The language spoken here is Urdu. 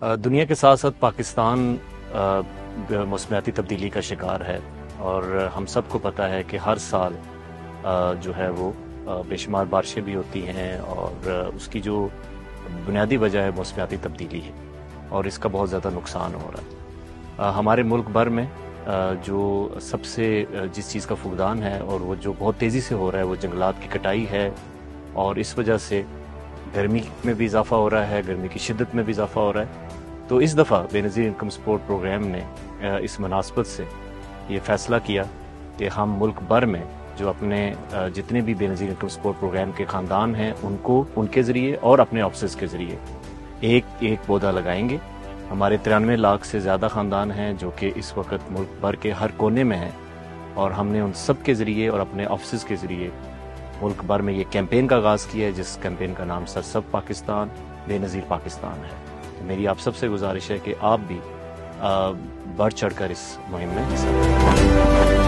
دنیا کے ساتھ ساتھ پاکستان موسمیاتی تبدیلی کا شکار ہے، اور ہم سب کو پتہ ہے کہ ہر سال جو ہے وہ بے شمار بارشیں بھی ہوتی ہیں، اور اس کی جو بنیادی وجہ ہے موسمیاتی تبدیلی ہے، اور اس کا بہت زیادہ نقصان ہو رہا ہے ہمارے ملک بھر میں۔ جو سب سے جس چیز کا فقدان ہے اور وہ جو بہت تیزی سے ہو رہا ہے وہ جنگلات کی کٹائی ہے، اور اس وجہ سے گرمی میں بھی اضافہ ہو رہا ہے، گرمی کی شدت میں بھی اضافہ ہو رہا ہے۔ تو اس دفعہ بے نظیر انکم سپورٹ پروگرام نے اس مناسبت سے یہ فیصلہ کیا کہ ہم ملک بھر میں جو اپنے جتنے بھی بے نظیر انکم سپورٹ پروگرام کے خاندان ہیں ان کے ذریعے اور اپنے آفسز کے ذریعے ایک پودا لگائیں گے۔ ہمارے 93 لاکھ سے زیادہ خاندان ہیں جو کہ اس وقت ملک بھر کے ہر کونے میں ہیں، اور ہم نے ان سب کے ذریعے اور اپنے آفسز کے ذریعے ملک بھر میں یہ کیمپین کا آغاز کیا ہے، جس کیمپین کا نام سرسبز پاکستان بے نظیر پاکستان ہے۔ میری آپ سب سے گزارش ہے کہ آپ بھی بڑھ چڑھ کر اس مہم میں حصہ لیں۔